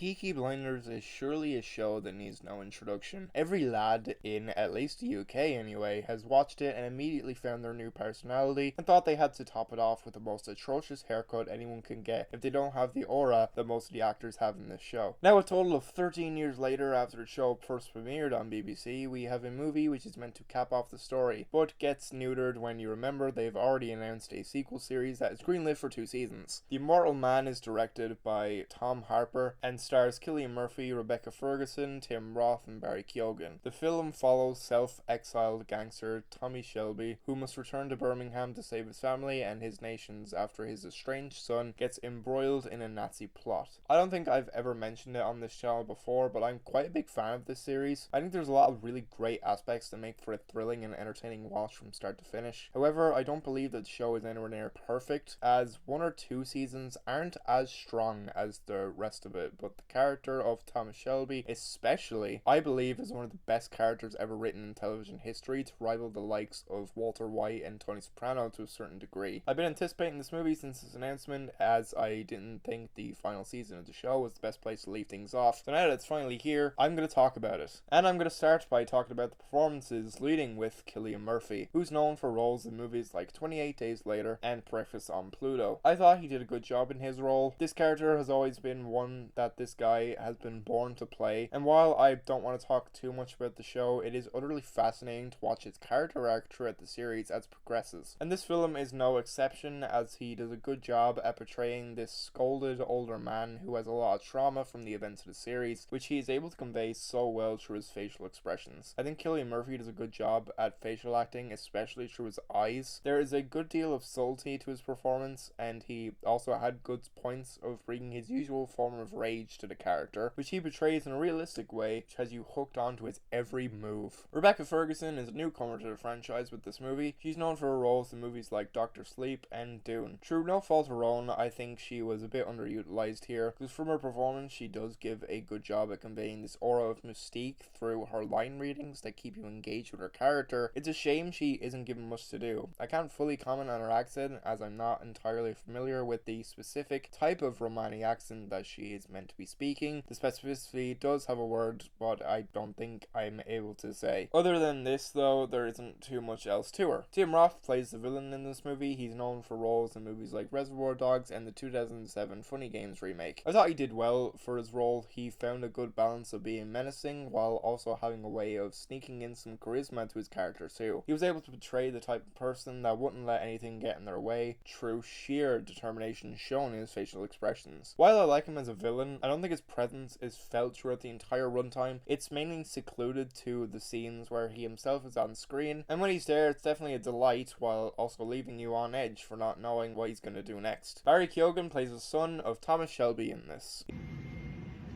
Peaky Blinders is surely a show that needs no introduction. Every lad in at least the UK anyway has watched it and immediately found their new personality and thought they had to top it off with the most atrocious haircut anyone can get if they don't have the aura that most of the actors have in this show. Now, a total of 13 years later after the show first premiered on BBC, we have a movie which is meant to cap off the story, but gets neutered when you remember they've already announced a sequel series that is greenlit for 2 seasons. The Immortal Man is directed by Tom Harper and stars Cillian Murphy, Rebecca Ferguson, Tim Roth, and Barry Keoghan. The film follows self-exiled gangster Thomas Shelby, who must return to Birmingham to save his family and his nations after his estranged son gets embroiled in a Nazi plot. I don't think I've ever mentioned it on this channel before, but I'm quite a big fan of this series. I think there's a lot of really great aspects that make for a thrilling and entertaining watch from start to finish. However, I don't believe that the show is anywhere near perfect, as 1 or 2 seasons aren't as strong as the rest of it, but the character of Thomas Shelby especially, I believe, is one of the best characters ever written in television history, to rival the likes of Walter White and Tony Soprano to a certain degree. I've been anticipating this movie since its announcement, as I didn't think the final season of the show was the best place to leave things off. So now that it's finally here, I'm going to talk about it. And I'm going to start by talking about the performances, leading with Cillian Murphy, who's known for roles in movies like 28 Days Later and Breakfast on Pluto. I thought he did a good job in his role. This character has always been one that this guy has been born to play, and while I don't want to talk too much about the show, it is utterly fascinating to watch his character arc throughout the series as it progresses. And this film is no exception, as he does a good job at portraying this scolded older man who has a lot of trauma from the events of the series, which he is able to convey so well through his facial expressions. I think Cillian Murphy does a good job at facial acting, especially through his eyes. There is a good deal of subtlety to his performance, and he also had good points of bringing his usual form of rage to the character, which he portrays in a realistic way, which has you hooked onto his every move. Rebecca Ferguson is a newcomer to the franchise with this movie. She's known for her roles in movies like Doctor Sleep and Dune. Through no fault of her own, I think she was a bit underutilized here, because from her performance she does give a good job at conveying this aura of mystique through her line readings that keep you engaged with her character. It's a shame she isn't given much to do. I can't fully comment on her accent, as I'm not entirely familiar with the specific type of Romani accent that she is meant to be speaking. The specificity does have a word, but I don't think I'm able to say. Other than this though, there isn't too much else to her. Tim Roth plays the villain in this movie. He's known for roles in movies like Reservoir Dogs and the 2007 Funny Games remake. I thought he did well for his role. He found a good balance of being menacing while also having a way of sneaking in some charisma to his character too. He was able to portray the type of person that wouldn't let anything get in their way through sheer determination shown in his facial expressions. While I like him as a villain, I don't think his presence is felt throughout the entire runtime. It's mainly secluded to the scenes where he himself is on screen, and when he's there it's definitely a delight, while also leaving you on edge for not knowing what he's going to do next. Barry Keoghan plays the son of Thomas Shelby in this.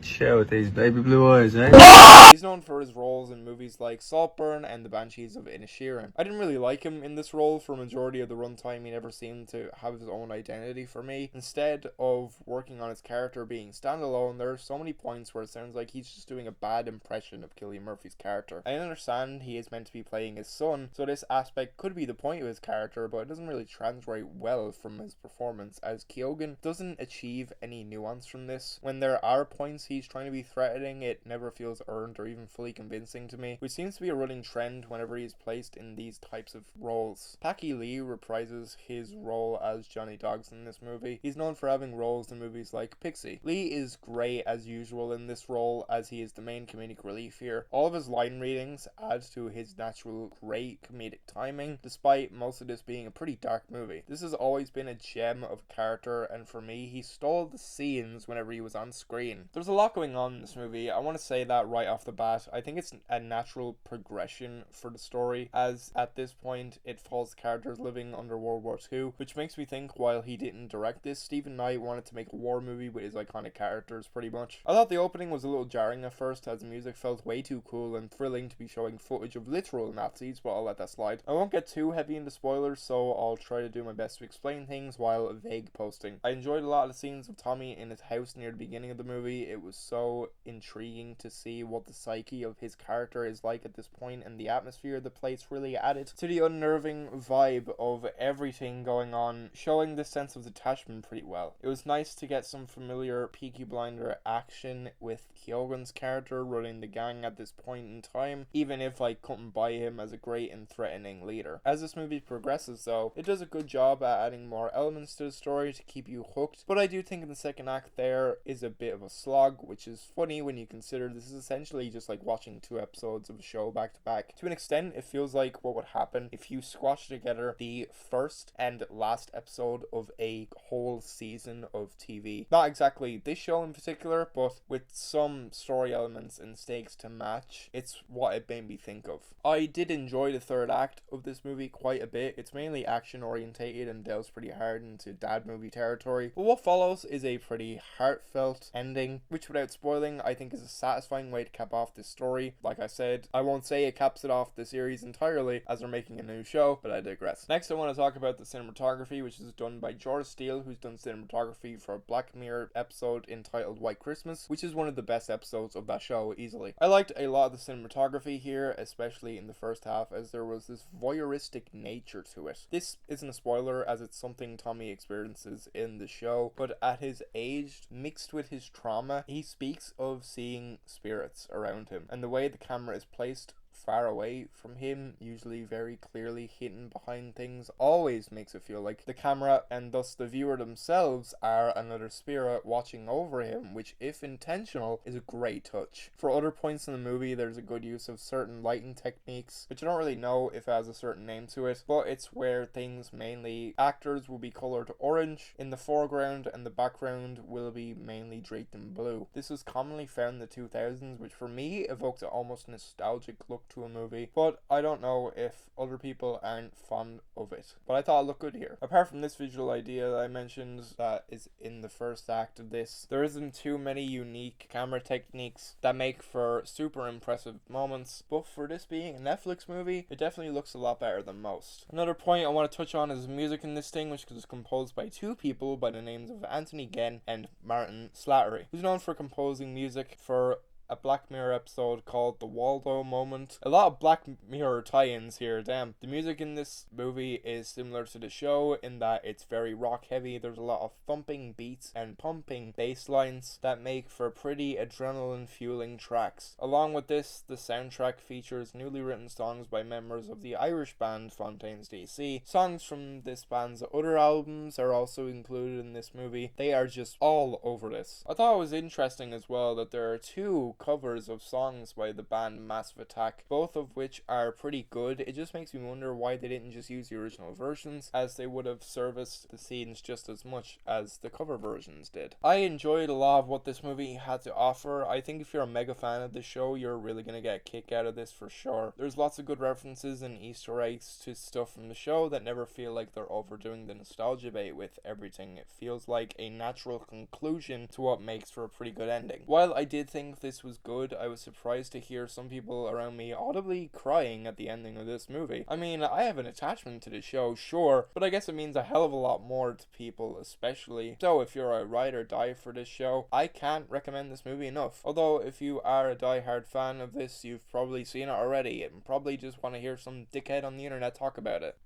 Chill with these baby blue eyes, eh? He's known for his roles in movies like Saltburn and The Banshees of Inisherin. I didn't really like him in this role for a majority of the runtime. He never seemed to have his own identity for me. Instead of working on his character being standalone, there are so many points where it sounds like he's just doing a bad impression of Cillian Murphy's character. I understand he is meant to be playing his son, so this aspect could be the point of his character, but it doesn't really translate well from his performance, as Keoghan doesn't achieve any nuance from this. When there are points he's trying to be threatening, it never feels earned or even fully convincing to me, which seems to be a running trend whenever he's placed in these types of roles. Packy Lee reprises his role as Johnny Dogs in this movie. He's known for having roles in movies like Pixie. Lee is great as usual in this role, as he is the main comedic relief here. All of his line readings add to his natural great comedic timing, despite most of this being a pretty dark movie. This has always been a gem of character, and for me, he stole the scenes whenever he was on screen. There's a lot going on in this movie. I want to say that right off the bat. I think it's a natural progression for the story, as at this point it follows characters living under World War II, which makes me think while he didn't direct this, Stephen Knight wanted to make a war movie with his iconic characters pretty much. I thought the opening was a little jarring at first, as the music felt way too cool and thrilling to be showing footage of literal Nazis, but I'll let that slide. I won't get too heavy into spoilers, so I'll try to do my best to explain things while vague posting. I enjoyed a lot of the scenes of Tommy in his house near the beginning of the movie. It was so intriguing to see what the psyche of his character is like at this point, and the atmosphere of the place really added to the unnerving vibe of everything going on, showing this sense of detachment pretty well. It was nice to get some familiar Peaky Blinder action with Keoghan's character running the gang at this point in time, even if I couldn't buy him as a great and threatening leader. As this movie progresses though, it does a good job at adding more elements to the story to keep you hooked, but I do think in the second act there is a bit of a slog, which is funny when you consider this is essentially just like watching 2 episodes of a show back to back. To an extent, it feels like what would happen if you squashed together the first and last episode of a whole season of TV. Not exactly this show in particular, but with some story elements and stakes to match. It's what it made me think of. I did enjoy the third act of this movie quite a bit. It's mainly action orientated and delves pretty hard into dad movie territory, but what follows is a pretty heartfelt ending, which without spoiling I think is a satisfying way to cap off this story. Like I said, I won't say it caps it off the series entirely as they're making a new show, but I digress. Next I want to talk about the cinematography, which is done by George Steele, who's done cinematography for a Black Mirror episode entitled White Christmas, which is one of the best episodes of that show easily. I liked a lot of the cinematography here, especially in the first half, as there was this voyeuristic nature to it. This isn't a spoiler as it's something Tommy experiences in the show, but at his age, mixed with his trauma, he speaks of seeing spirits around him, and the way the camera is placed far away from him, usually very clearly hidden behind things, always makes it feel like the camera and thus the viewer themselves are another spirit watching over him, which if intentional is a great touch. For other points in the movie there's a good use of certain lighting techniques, which I don't really know if it has a certain name to it, but it's where things, mainly actors, will be colored orange in the foreground and the background will be mainly draped in blue. This was commonly found in the 2000s, which for me evokes an almost nostalgic look to a movie, but I don't know if other people aren't fond of it, but I thought it looked good here. Apart from this visual idea that I mentioned that is in the first act of this, there isn't too many unique camera techniques that make for super impressive moments, but for this being a Netflix movie, it definitely looks a lot better than most. Another point I want to touch on is music in this thing, which was composed by 2 people by the names of Anthony Genn and Martin Slattery, who's known for composing music for a Black Mirror episode called The Waldo Moment. A lot of Black Mirror tie-ins here, damn. The music in this movie is similar to the show in that it's very rock heavy. There's a lot of thumping beats and pumping bass lines that make for pretty adrenaline fueling tracks. Along with this, the soundtrack features newly written songs by members of the Irish band Fontaines DC. Songs from this band's other albums are also included in this movie. They are just all over this. I thought it was interesting as well that there are 2 covers of songs by the band Massive Attack, both of which are pretty good. It just makes me wonder why they didn't just use the original versions, as they would have serviced the scenes just as much as the cover versions did. I enjoyed a lot of what this movie had to offer. I think if you're a mega fan of the show, you're really going to get a kick out of this for sure. There's lots of good references and Easter eggs to stuff from the show that never feel like they're overdoing the nostalgia bait with everything. It feels like a natural conclusion to what makes for a pretty good ending. While I did think this was good, I was surprised to hear some people around me audibly crying at the ending of this movie. I mean, I have an attachment to the show, sure, but I guess it means a hell of a lot more to people, especially. So if you're a ride or die for this show, I can't recommend this movie enough. Although if you are a die-hard fan of this, you've probably seen it already and probably just want to hear some dickhead on the internet talk about it.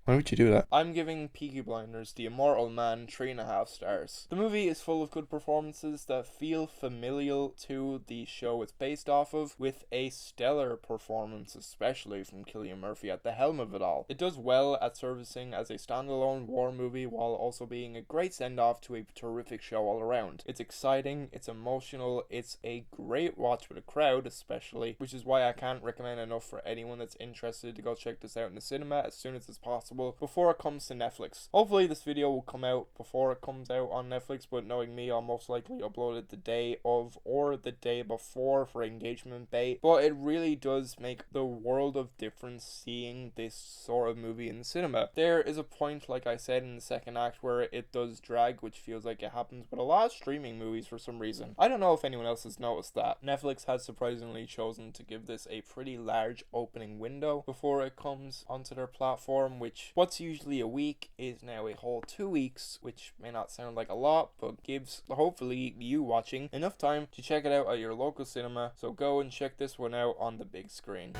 Why would you do that? I'm giving Peaky Blinders, The Immortal Man, 3.5 stars. The movie is full of good performances that feel familial to the show it's based off of, with a stellar performance, especially from Cillian Murphy at the helm of it all. It does well at servicing as a standalone war movie while also being a great send-off to a terrific show all around. It's exciting, it's emotional, it's a great watch with a crowd especially, which is why I can't recommend enough for anyone that's interested to go check this out in the cinema as soon as it's possible before it comes to Netflix. Hopefully this video will come out before it comes out on Netflix, but knowing me, I'll most likely upload it the day of or the day before for engagement bait. But it really does make the world of difference seeing this sort of movie in the cinema. There is a point, like I said, in the second act where it does drag, which feels like it happens with a lot of streaming movies for some reason. I don't know if anyone else has noticed that. Netflix has surprisingly chosen to give this a pretty large opening window before it comes onto their platform, which which what's usually a week is now a whole 2 weeks, which may not sound like a lot, but gives hopefully you watching enough time to check it out at your local cinema. So go and check this one out on the big screen.